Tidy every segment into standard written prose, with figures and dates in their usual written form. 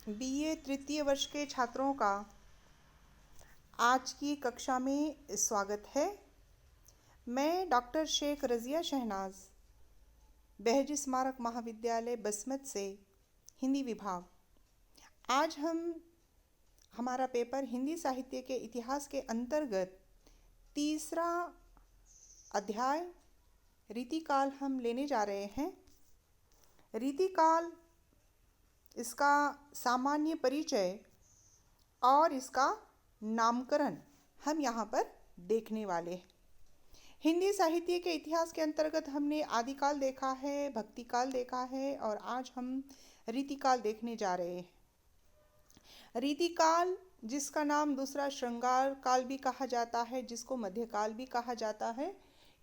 BA तृतीय वर्ष के छात्रों का आज की कक्षा में स्वागत है। मैं डॉक्टर शेख रज़िया शहनाज, बहरी स्मारक महाविद्यालय बसमत से हिंदी विभाग। आज हमारा पेपर हिंदी साहित्य के इतिहास के अंतर्गत तीसरा अध्याय रीतिकाल हम लेने जा रहे हैं। रीतिकाल, इसका सामान्य परिचय और इसका नामकरण हम यहाँ पर देखने वाले हैं। हिंदी साहित्य के इतिहास के अंतर्गत हमने आदिकाल देखा है, भक्तिकाल देखा है और आज हम रीतिकाल देखने जा रहे हैं। रीतिकाल, जिसका नाम दूसरा श्रृंगार काल भी कहा जाता है, जिसको मध्यकाल भी कहा जाता है,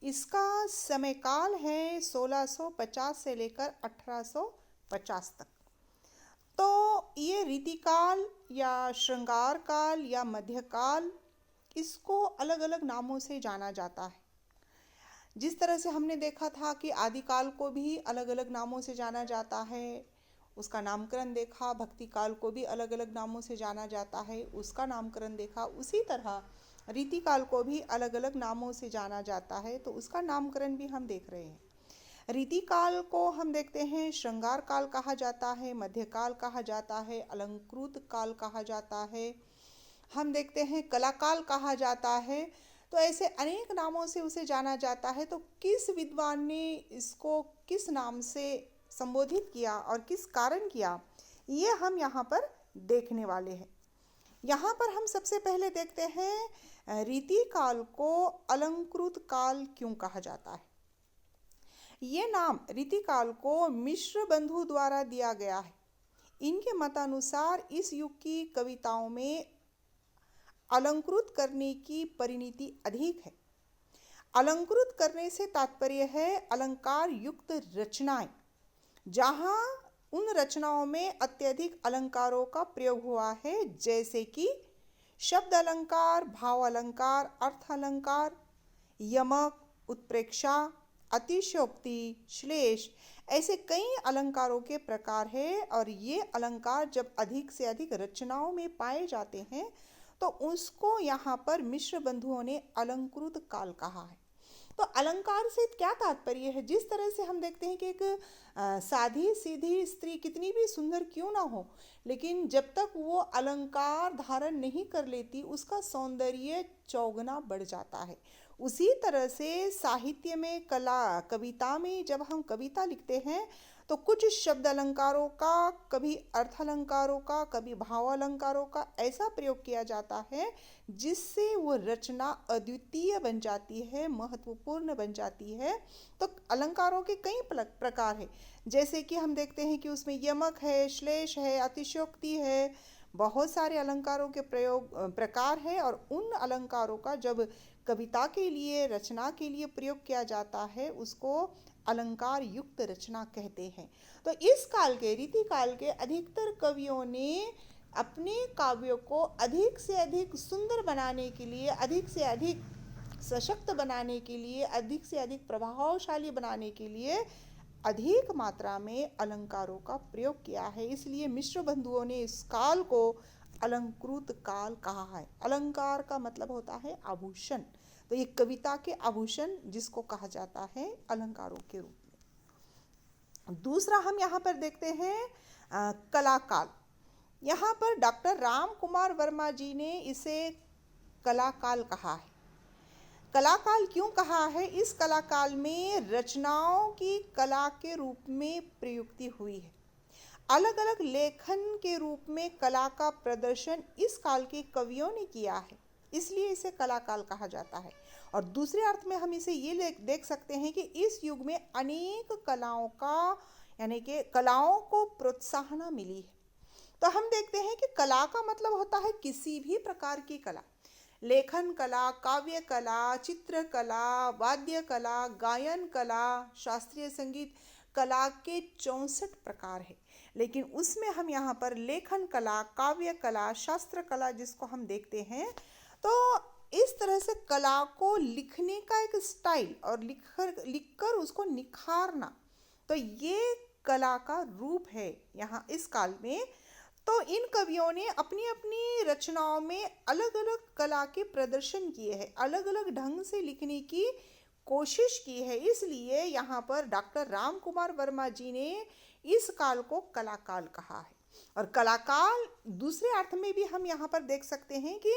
इसका समयकाल है 1650 से लेकर 1850 तक। तो ये रीतिकाल या श्रृंगार काल या मध्यकाल, इसको अलग अलग नामों से जाना जाता है। जिस तरह से हमने देखा था कि आदिकाल को भी अलग अलग नामों से जाना जाता है, उसका नामकरण देखा, भक्तिकाल को भी अलग अलग नामों से जाना जाता है, उसका नामकरण देखा। उसी तरह रीतिकाल को भी अलग अलग नामों से जाना जाता है, तो उसका नामकरण भी हम देख रहे हैं। रीतिकाल को हम देखते हैं श्रृंगार काल कहा जाता है, मध्यकाल कहा जाता है, अलंकृत काल कहा जाता है, हम देखते हैं कलाकाल कहा जाता है। तो ऐसे अनेक नामों से उसे जाना जाता है। तो किस विद्वान ने इसको किस नाम से संबोधित किया और किस कारण किया, ये हम यहाँ पर देखने वाले हैं। यहाँ पर हम सबसे पहले देखते हैं रीतिकाल को अलंकृत काल क्यों कहा जाता है। ये नाम रीतिकाल को मिश्र बंधु द्वारा दिया गया है। इनके मतानुसार इस युग की कविताओं में अलंकृत करने की परिणति अधिक है। अलंकृत करने से तात्पर्य है अलंकार युक्त रचनाएं, जहां उन रचनाओं में अत्यधिक अलंकारों का प्रयोग हुआ है, जैसे कि शब्द अलंकार, भाव अलंकार, अर्थ अलंकार, यमक, उत्प्रेक्षा, अतिशयोक्ति, श्लेष, ऐसे कई अलंकारों के प्रकार है। और ये अलंकार जब अधिक से अधिक रचनाओं में पाए जाते हैं तो उसको यहाँ पर मिश्र बंधुओं ने अलंकृत काल कहा है। तो अलंकार से क्या तात्पर्य है? जिस तरह से हम देखते हैं कि एक साधी सीधी स्त्री कितनी भी सुंदर क्यों ना हो, लेकिन जब तक वो अलंकार धारण नहीं कर लेती, उसका सौंदर्य चौगुना बढ़ जाता है। उसी तरह से साहित्य में, कला, कविता में जब हम कविता लिखते हैं तो कुछ शब्द अलंकारों का, कभी अर्थ अलंकारों का, कभी भाव अलंकारों का ऐसा प्रयोग किया जाता है जिससे वो रचना अद्वितीय बन जाती है, महत्वपूर्ण बन जाती है। तो अलंकारों के कई प्रकार हैं, जैसे कि हम देखते हैं कि उसमें यमक है, श्लेष है, अतिशयोक्ति है, बहुत सारे अलंकारों के प्रकार है। और उन अलंकारों का जब कविता के लिए, रचना के लिए प्रयोग किया जाता है, उसको अलंकार युक्त रचना कहते हैं। तो इस काल के, रीतिकाल के अधिकतर कवियों ने अपने काव्यों को अधिक से अधिक सुंदर बनाने के लिए, अधिक से अधिक सशक्त बनाने के लिए, अधिक से अधिक प्रभावशाली बनाने के लिए अधिक मात्रा में अलंकारों का प्रयोग किया है। इसलिए मिश्र बंधुओं ने इस काल को अलंकृत काल कहा है। अलंकार का मतलब होता है आभूषण। तो ये कविता के आभूषण जिसको कहा जाता है अलंकारों के रूप में। दूसरा हम यहाँ पर देखते हैं कलाकाल। यहाँ पर डॉक्टर राम कुमार वर्मा जी ने इसे कलाकाल कहा है। कलाकाल क्यों कहा है? इस कलाकाल में रचनाओं की कला के रूप में प्रयुक्ति हुई है। अलग अलग लेखन के रूप में कला का प्रदर्शन इस काल के कवियों ने किया है, इसलिए इसे कलाकाल कहा जाता है। और दूसरे अर्थ में हम इसे ये देख सकते हैं कि इस युग में अनेक कलाओं का, यानी कि कलाओं को प्रोत्साहन मिली है। तो हम देखते हैं कि कला का मतलब होता है किसी भी प्रकार की कला। लेखन कला, काव्य कला, चित्रकला, वाद्य कला, गायन कला, शास्त्रीय संगीत कला के 64 प्रकार है। लेकिन उसमें हम यहाँ पर लेखन कला, काव्य कला, शास्त्र कला जिसको हम देखते हैं, तो इस तरह से कला को लिखने का एक स्टाइल और लिखकर उसको निखारना, तो ये कला का रूप है यहाँ इस काल में। तो इन कवियों ने अपनी अपनी रचनाओं में अलग अलग कला के प्रदर्शन किए हैं, अलग अलग ढंग से लिखने की कोशिश की है। इसलिए यहाँ पर डॉक्टर राम कुमार वर्मा जी ने इस काल को कला काल कहा है। और कला काल दूसरे अर्थ में भी हम यहाँ पर देख सकते हैं कि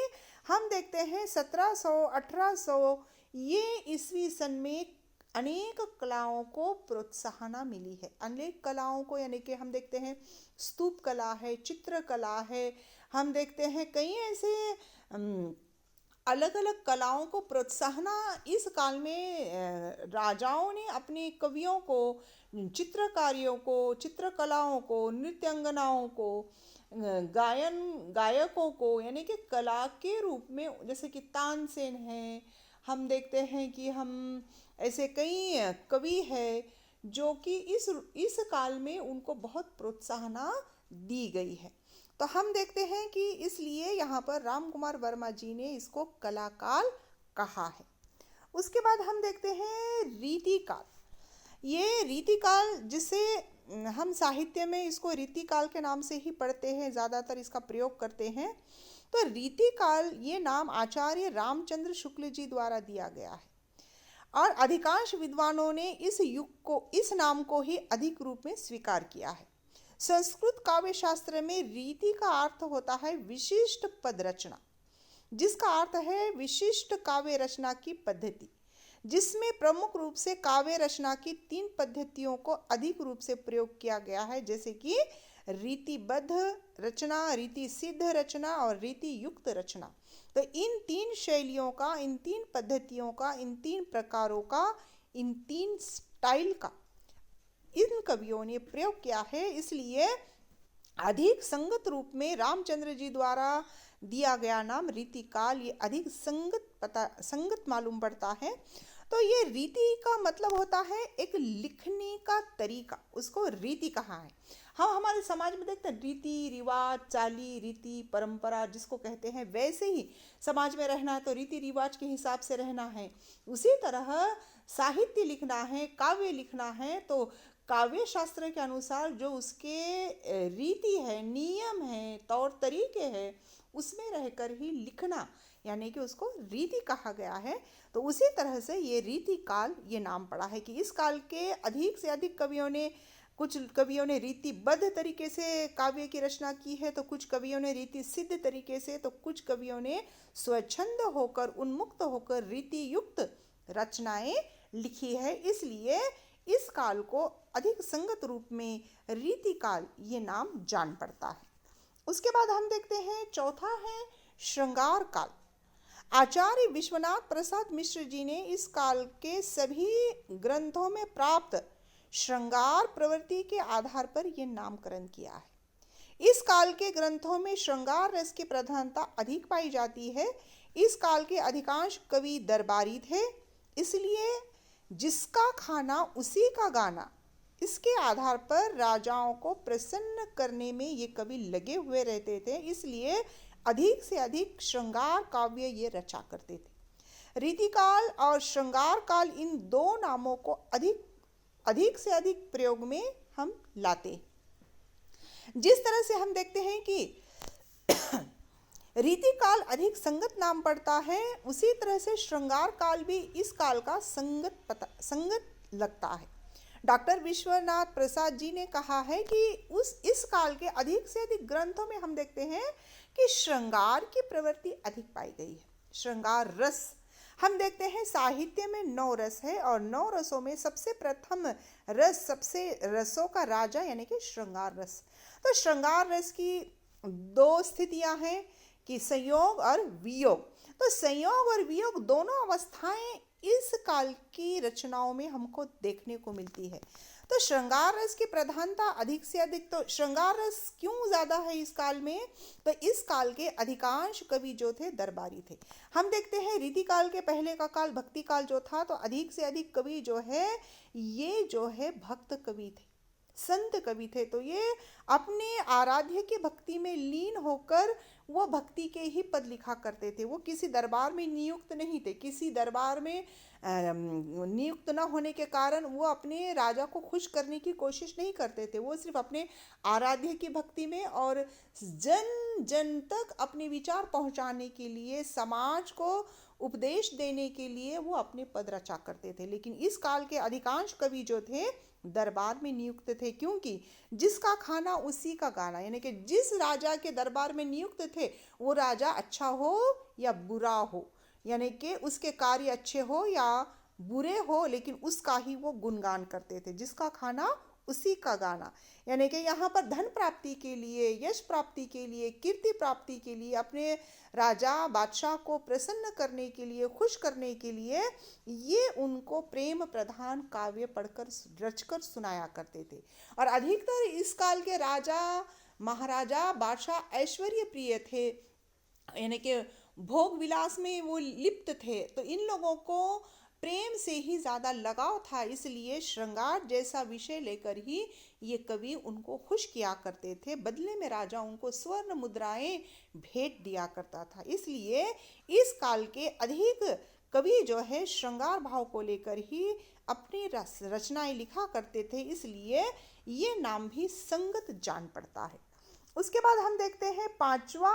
हम देखते हैं 1700 1800 ये ईस्वी सन में अनेक कलाओं को प्रोत्साहना मिली है। अनेक कलाओं को, यानी कि हम देखते हैं स्तूप कला है, चित्रकला है, हम देखते हैं कई ऐसे अलग अलग कलाओं को प्रोत्साहना इस काल में राजाओं ने अपने कवियों को, चित्रकारियों को, चित्रकलाओं को, नृत्यांगनाओं को, गायकों को, यानी कि कला के रूप में, जैसे कि तानसेन है, हम देखते हैं कि हम ऐसे कई कवि हैं जो कि इस काल में उनको बहुत प्रोत्साहना दी गई है। तो हम देखते हैं कि इसलिए यहाँ पर राम कुमार वर्मा जी ने इसको कला काल कहा है। उसके बाद हम देखते हैं रीतिकाल। ये रीतिकाल, जिसे हम साहित्य में इसको रीतिकाल के नाम से ही पढ़ते हैं, ज़्यादातर इसका प्रयोग करते हैं। तो रीतिकाल ये नाम आचार्य रामचंद्र शुक्ल जी द्वारा दिया गया है और अधिकांश विद्वानों ने इस युग को, इस नाम को ही अधिक रूप में स्वीकार किया है। संस्कृत काव्य शास्त्र में रीति का अर्थ होता है विशिष्ट पद रचना, जिसका अर्थ है विशिष्ट काव्य रचना की पद्धति, जिसमें प्रमुख रूप से काव्य रचना की 3 पद्धतियों को अधिक रूप से प्रयोग किया गया है, जैसे कि रीतिबद्ध रचना, रीति सिद्ध रचना और रीति युक्त रचना। तो इन 3 शैलियों का, इन 3 पद्धतियों का, इन 3 प्रकारों का, इन 3 स्टाइल का इन कवियों ने प्रयोग किया है। इसलिए अधिक संगत रूप में रामचंद्र जी द्वारा दिया गया नाम रीतिकाल ये अधिक संगत मालूम पड़ता है। तो ये रीति का मतलब होता है एक लिखने का तरीका, उसको रीति कहा है। हम हमारे समाज में देखते हैं रीति रिवाज, चाली, रीति परंपरा जिसको कहते हैं, वैसे ही समाज में रहना है तो रीति रिवाज के हिसाब से रहना है। उसी तरह साहित्य लिखना है, काव्य लिखना है तो काव्य शास्त्र के अनुसार जो उसके रीति है, नियम है, तौर तरीके हैं, उसमें रहकर ही लिखना, यानी कि उसको रीति कहा गया है। तो उसी तरह से ये रीति काल ये नाम पड़ा है कि इस काल के अधिक से अधिक कवियों ने, कुछ कवियों ने रीतिबद्ध तरीके से काव्य की रचना की है, तो कुछ कवियों ने रीति सिद्ध तरीके से, तो कुछ कवियों ने स्वच्छंद होकर, उन्मुक्त होकर रीति युक्त रचनाएं लिखी है। इसलिए इस काल को अधिक संगत रूप में रीतिकाल ये नाम जान पड़ता है। उसके बाद हम देखते हैं चौथा है श्रृंगार काल। आचार्य विश्वनाथ प्रसाद मिश्र जी ने इस काल के सभी ग्रंथों में प्राप्त श्रृंगार प्रवृत्ति के आधार पर यह नामकरण किया है। इस काल के ग्रंथों में श्रृंगार रस की प्रधानता अधिक पाई जाती है। इस काल के अधिकांश कवि दरबारी थे, इसलिए जिसका खाना उसी का गाना, इसके आधार पर राजाओं को प्रसन्न करने में ये कवि लगे हुए रहते थे। इसलिए अधिक से अधिक श्रृंगार काव्य ये रचा करते थे। रीतिकाल और श्रृंगार काल इन 2 नामों को अधिक से अधिक प्रयोग में हम लाते। जिस तरह से हम देखते हैं कि रीतिकाल अधिक संगत नाम पड़ता है, उसी तरह से श्रृंगार काल भी इस काल का संगत लगता है। डॉक्टर विश्वनाथ प्रसाद जी ने कहा है कि इस काल के अधिक से अधिक ग्रंथों में हम देखते हैं कि श्रृंगार की प्रवृत्ति अधिक पाई गई है। श्रृंगार रस हम देखते हैं साहित्य में 9 रस है और 9 रसों में सबसे प्रथम रस, सबसे रसों का राजा यानी कि श्रृंगार रस। तो श्रृंगार रस की 2 स्थितियां हैं कि संयोग और वियोग। तो संयोग और वियोग दोनों अवस्थाएं इस काल की रचनाओं में हमको देखने को मिलती है। तो श्रृंगार रस की प्रधानता अधिक से अधिक, तो श्रृंगार रस क्यों ज़्यादा है इस काल में? तो इस काल के अधिकांश कवि जो थे दरबारी थे। हम देखते हैं रीति काल के पहले का काल भक्ति काल जो था, तो अधिक से अधिक कवि जो है ये जो है भक्त कवि थे, संत कवि थे। तो ये अपने आराध्य की भक्ति में लीन होकर वो भक्ति के ही पद लिखा करते थे। वो किसी दरबार में नियुक्त नहीं थे। किसी दरबार में नियुक्त न होने के कारण वो अपने राजा को खुश करने की कोशिश नहीं करते थे। वो सिर्फ अपने आराध्य की भक्ति में और जन जन तक अपने विचार पहुंचाने के लिए, समाज को उपदेश देने के लिए वो अपने पद रचा करते थे। लेकिन इस काल के अधिकांश कवि जो थे दरबार में नियुक्त थे, क्योंकि जिसका खाना उसी का गाना, यानी कि जिस राजा के दरबार में नियुक्त थे वो राजा अच्छा हो या बुरा हो, यानी कि उसके कार्य अच्छे हो या बुरे हो, लेकिन उसका ही वो गुणगान करते थे। जिसका खाना उसी का गाना, यानी कि यहाँ पर धन प्राप्ति के लिए, यश प्राप्ति के लिए, कीर्ति प्राप्ति के लिए, अपने राजा बादशाह को प्रसन्न करने के लिए, खुश करने के लिए ये उनको प्रेम प्रधान काव्य पढ़कर रचकर सुनाया करते थे। और अधिकतर इस काल के राजा महाराजा बादशाह ऐश्वर्य प्रिय थे, यानी कि भोग विलास में वो लिप्त थे। तो इन लोगों को प्रेम से ही ज़्यादा लगाव था, इसलिए श्रृंगार जैसा विषय लेकर ही ये कवि उनको खुश किया करते थे। बदले में राजा उनको स्वर्ण मुद्राएं भेंट दिया करता था। इसलिए इस काल के अधिक कवि जो है श्रृंगार भाव को लेकर ही अपनी रचनाएं लिखा करते थे, इसलिए ये नाम भी संगत जान पड़ता है। उसके बाद हम देखते हैं पांचवा,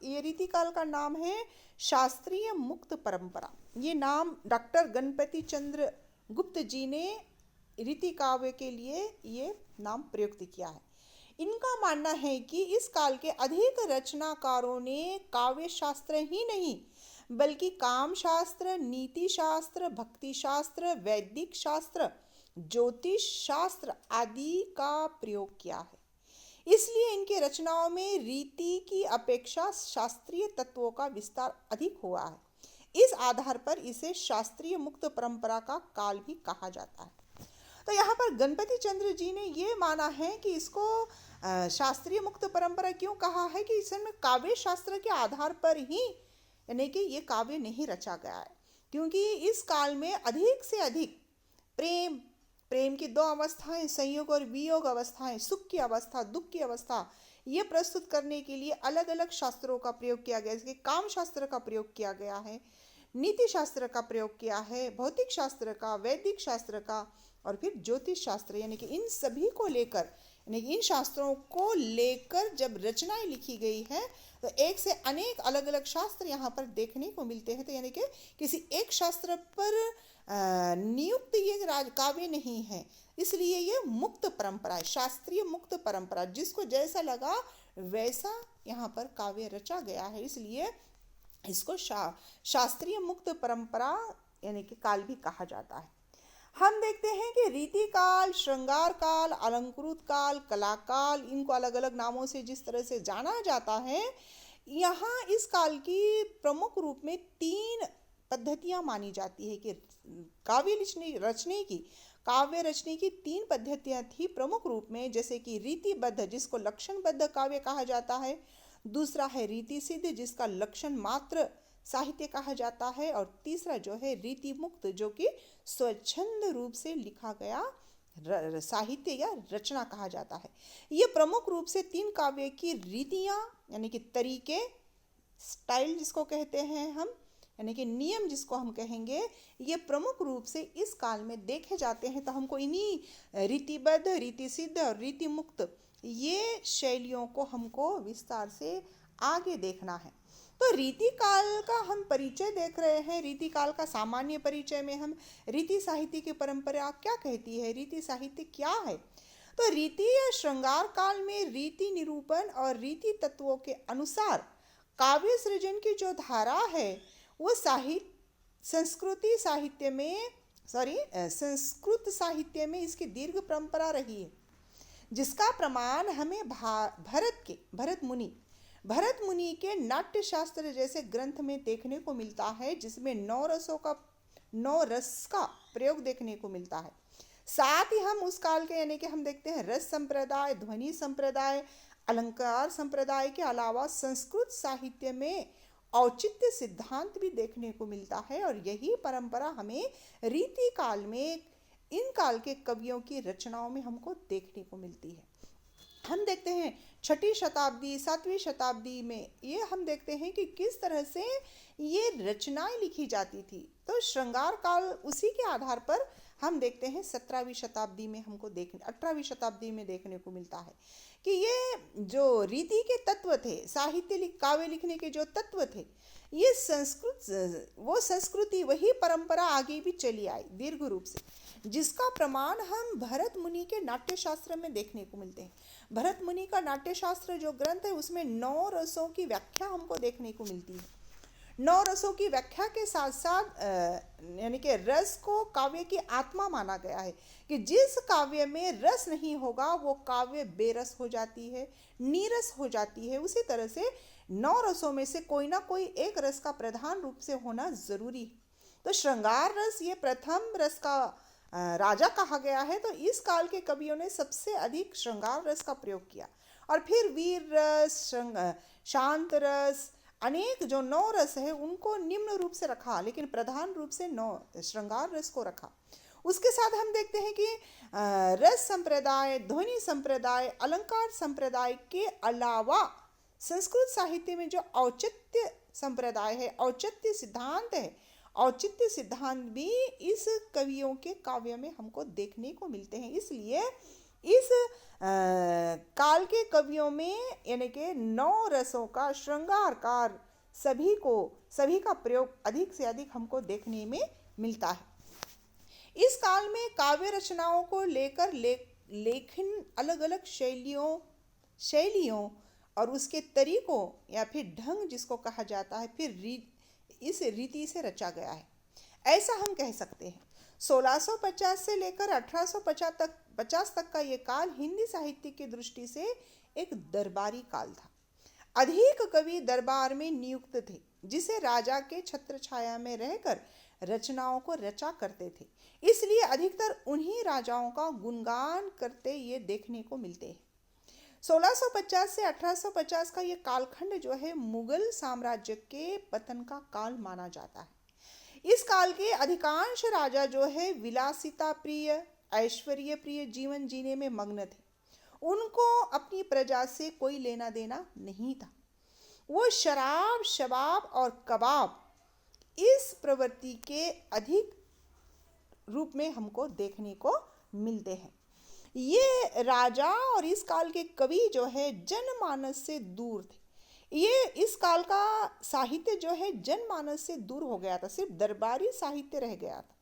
ये रीतिकाल का नाम है शास्त्रीय मुक्त परंपरा। ये नाम डॉक्टर गणपति चंद्र गुप्त जी ने रीति काव्य के लिए ये नाम प्रयुक्त किया है। इनका मानना है कि इस काल के अधिक रचनाकारों ने काव्य शास्त्र ही नहीं बल्कि काम शास्त्र, नीति शास्त्र, भक्ति शास्त्र, वैदिक शास्त्र, ज्योतिष शास्त्र आदि का प्रयोग किया है। इसलिए इनकी रचनाओं में रीति की अपेक्षा शास्त्रीय तत्वों का विस्तार अधिक हुआ है। इस आधार पर इसे शास्त्रीय मुक्त परंपरा का काल भी कहा जाता है। तो यहाँ पर गणपति चंद्र जी ने ये माना है कि इसको शास्त्रीय मुक्त परंपरा क्यों कहा है कि इसमें काव्य शास्त्र के आधार पर ही, यानी कि ये काव्य नहीं रचा गया है, क्योंकि इस काल में अधिक से अधिक प्रेम की दो अवस्थाएं, संयोग और वियोग अवस्थाएं, सुख की अवस्था, दुख की अवस्था, ये प्रस्तुत करने के लिए अलग अलग शास्त्रों का प्रयोग किया गया है। जैसे काम शास्त्र का प्रयोग किया गया है, नीति शास्त्र का प्रयोग किया है, भौतिक शास्त्र का, वैदिक शास्त्र का और फिर ज्योतिष शास्त्र, यानी कि इन सभी को लेकर, यानी कि इन शास्त्रों को लेकर जब रचनाएं लिखी गई है तो एक से अनेक अलग अलग शास्त्र यहाँ पर देखने को मिलते हैं। तो यानी कि किसी एक शास्त्र पर नियुक्त ये काव्य नहीं है, इसलिए ये मुक्त परंपरा है, शास्त्रीय मुक्त परंपरा, जिसको जैसा लगा वैसा यहाँ पर काव्य रचा गया है, इसलिए इसको शास्त्रीय मुक्त परंपरा यानी कि काल भी कहा जाता है। हम देखते हैं कि रीति काल, श्रृंगार काल, अलंकृत काल, कला काल, इनको अलग अलग नामों से जिस तरह से जाना जाता है, यहाँ इस काल की प्रमुख रूप में तीन पद्धतियाँ मानी जाती है कि काव्य रचने की तीन पद्धतियाँ थी प्रमुख रूप में, जैसे कि रीतिबद्ध जिसको लक्षणबद्ध काव्य कहा जाता है, दूसरा है रीति सिद्ध जिसका लक्षण मात्र साहित्य कहा जाता है, और तीसरा जो है रीति मुक्त जो कि स्वच्छंद रूप से लिखा गया साहित्य या रचना कहा जाता है। ये प्रमुख रूप से तीन काव्य की रीतियाँ यानी कि तरीके, स्टाइल जिसको कहते हैं हम, यानी कि नियम जिसको हम कहेंगे, ये प्रमुख रूप से इस काल में देखे जाते हैं। तो हमको इन्हीं रीतिबद्ध, रीति सिद्ध और रीति मुक्त ये शैलियों को हमको विस्तार से आगे देखना है। तो रीति काल का हम परिचय देख रहे हैं। रीति काल का सामान्य परिचय में हम रीति साहित्य की परंपरा क्या कहती है, रीति साहित्य क्या है। तो रीति या श्रृंगार काल में रीति निरूपण और रीति तत्वों के अनुसार काव्य सृजन की जो धारा है वो संस्कृत साहित्य में इसकी दीर्घ परंपरा रही है, जिसका प्रमाण हमें भरत मुनि के नाट्य शास्त्र जैसे ग्रंथ में देखने को मिलता है, जिसमें 9 रस का प्रयोग देखने को मिलता है। साथ ही हम उस काल के यानी कि हम देखते हैं रस संप्रदाय, ध्वनि संप्रदाय, अलंकार संप्रदाय के अलावा संस्कृत साहित्य में औचित्य सिद्धांत भी देखने को मिलता है, और यही परंपरा हमें रीति काल में इन काल के कवियों की रचनाओं में हमको देखने को मिलती है। हम देखते हैं 6वीं शताब्दी 7वीं शताब्दी में ये हम देखते हैं कि किस तरह से ये रचनाएं लिखी जाती थी। तो श्रृंगार काल उसी के आधार पर हम देखते हैं 17वीं शताब्दी में हमको 18वीं शताब्दी में देखने को मिलता है कि ये जो रीति के तत्व थे, काव्य लिखने के जो तत्व थे, ये संस्कृति वही परंपरा आगे भी चली आई दीर्घ रूप से, जिसका प्रमाण हम भरत मुनि के नाट्यशास्त्र में देखने को मिलते हैं। भरत मुनि का नाट्यशास्त्र जो ग्रंथ है उसमें 9 रसों की व्याख्या हमको देखने को मिलती है। 9 रसों की व्याख्या के साथ साथ यानी कि रस को काव्य की आत्मा माना गया है कि जिस काव्य में रस नहीं होगा वो काव्य बेरस हो जाती है, नीरस हो जाती है। उसी तरह से 9 रसों में से कोई ना कोई एक रस का प्रधान रूप से होना जरूरी है। तो श्रृंगार रस ये प्रथम रस का राजा कहा गया है। तो इस काल के कवियों ने सबसे अधिक श्रृंगार रस का प्रयोग किया और फिर वीर रस, शांत रस, अनेक जो 9 रस है उनको निम्न रूप से रखा, लेकिन प्रधान रूप से 9 श्रृंगार रस को रखा। उसके साथ हम देखते हैं कि रस संप्रदाय, ध्वनि संप्रदाय, अलंकार संप्रदाय के अलावा संस्कृत साहित्य में जो औचित्य संप्रदाय है, औचित्य सिद्धांत है, औचित्य सिद्धांत भी इस कवियों के काव्य में हमको देखने को मिलते हैं। इसलिए इस काल के कवियों में यानी कि 9 रसों का श्रृंगारकार सभी का प्रयोग अधिक से अधिक हमको देखने में मिलता है। इस काल में काव्य रचनाओं को लेकर लेखन अलग अलग शैलियों और उसके तरीकों या फिर ढंग जिसको कहा जाता है, फिर इस रीति से रचा गया है, ऐसा हम कह सकते हैं। 1650 से लेकर 1850 तक का ये काल हिंदी साहित्य की दृष्टि से एक दरबारी काल था। अधिक कवि दरबार में नियुक्त थे, जिसे राजा के छत्र छाया में रहकर रचनाओं को रचा करते थे। इसलिए अधिकतर उन्हीं राजाओं का गुणगान करते ये देखने को मिलते हैं। 1650 से 1850 का ये कालखंड जो है मुगल साम्राज्य के पतन का काल माना जाता है। इस काल के अधिकांश राजा जो है विलासिता प्रिय, ऐश्वर्य प्रिय जीवन जीने में मग्न थे। उनको अपनी प्रजा से कोई लेना देना नहीं था। वो शराब, शबाब और कबाब इस प्रवृत्ति के अधिक रूप में हमको देखने को मिलते हैं। ये राजा और इस काल के कवि जो है जनमानस से दूर थे। ये इस काल का साहित्य जो है जनमानस से दूर हो गया था, सिर्फ दरबारी साहित्य रह गया था।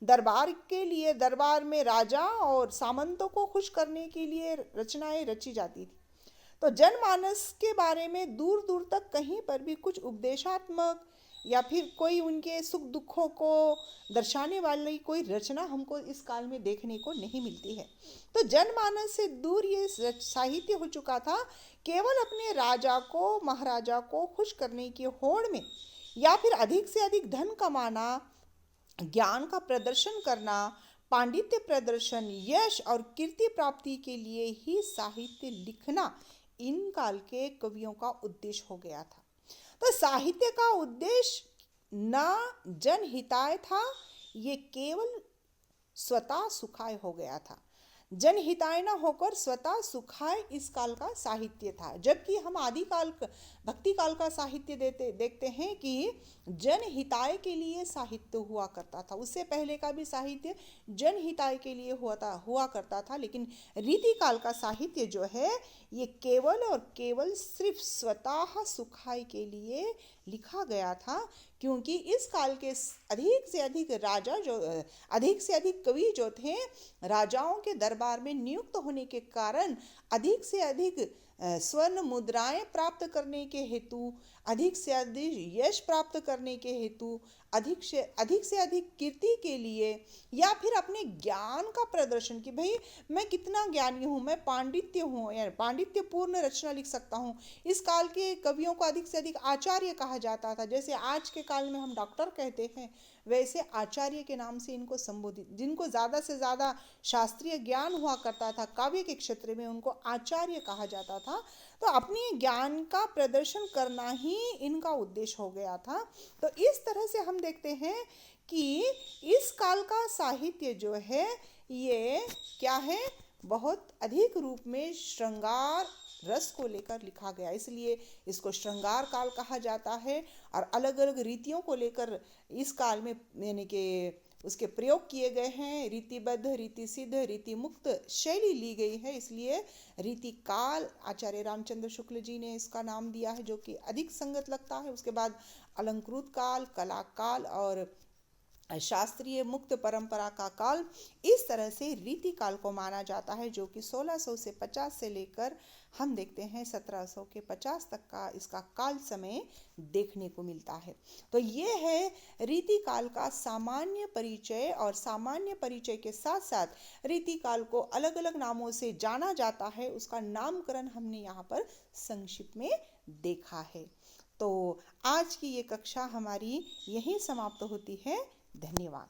दरबार के लिए, दरबार में राजा और सामंतों को खुश करने के लिए रचनाएं रची जाती थी। तो जनमानस के बारे में दूर दूर तक कहीं पर भी कुछ उपदेशात्मक या फिर कोई उनके सुख दुखों को दर्शाने वाली कोई रचना हमको इस काल में देखने को नहीं मिलती है। तो जनमानस से दूर ये साहित्य हो चुका था। केवल अपने राजा को, महाराजा को खुश करने की होड़ में या फिर अधिक से अधिक धन कमाना, ज्ञान का प्रदर्शन करना, पांडित्य प्रदर्शन, यश और कीर्ति प्राप्ति के लिए ही साहित्य लिखना इन काल के कवियों का उद्देश्य हो गया था। तो साहित्य का उद्देश्य न जनहिताय था, ये केवल स्वतः सुखाय हो गया था। जनहिताय न होकर स्वतः सुखाय इस काल का साहित्य था। जबकि हम आदिकाल भक्ति काल का साहित्य देखते हैं कि जनहिताय के लिए साहित्य हुआ करता था। उससे पहले का भी साहित्य जनहिताय के लिए हुआ करता था। लेकिन रीति काल का साहित्य जो है ये केवल और केवल सिर्फ स्वतः सुखाय के लिए लिखा गया था, क्योंकि इस काल के अधिक से अधिक कवि जो थे राजाओं के दरबार में नियुक्त होने के कारण अधिक से अधिक स्वर्ण मुद्राएं प्राप्त करने के हेतु, अधिक से अधिक यश प्राप्त करने के हेतु, अधिक से अधिक कीर्ति के लिए या फिर अपने ज्ञान का प्रदर्शन कि भाई मैं कितना ज्ञानी हूँ, मैं पांडित्य हूँ या पांडित्यपूर्ण रचना लिख सकता हूँ। इस काल के कवियों को अधिक से अधिक आचार्य कहा जाता था। जैसे आज के काल में हम डॉक्टर कहते हैं, वैसे आचार्य के नाम से इनको संबोधित, जिनको ज़्यादा से ज़्यादा शास्त्रीय ज्ञान हुआ करता था काव्य के क्षेत्र में, उनको आचार्य कहा जाता था। तो अपने ज्ञान का प्रदर्शन करना ही इनका उद्देश्य हो गया था। तो इस तरह से हम देखते हैं कि इस काल का साहित्य जो है ये क्या है, बहुत अधिक रूप में श्रृंगार रस को लेकर लिखा गया, इसलिए इसको श्रृंगार काल कहा जाता है। और अलग अलग रीतियों को लेकर इस काल में यानी कि उसके प्रयोग किए गए हैं। रीतिबद्ध, रीति सिद्ध, रीति मुक्त शैली ली गई है, इसलिए रीति काल आचार्य रामचंद्र शुक्ल जी ने इसका नाम दिया है, जो कि अधिक संगत लगता है। उसके बाद अलंकृत काल, कला काल और शास्त्रीय मुक्त परंपरा का काल, इस तरह से रीति काल को माना जाता है, जो कि 1600 से 50 से लेकर हम देखते हैं 1700 के 50 तक का इसका काल समय देखने को मिलता है। तो ये है रीति काल का सामान्य परिचय, और सामान्य परिचय के साथ साथ रीति काल को अलग अलग नामों से जाना जाता है, उसका नामकरण हमने यहाँ पर संक्षिप्त में देखा है। तो आज की ये कक्षा हमारी यहीं समाप्त होती है। धन्यवाद।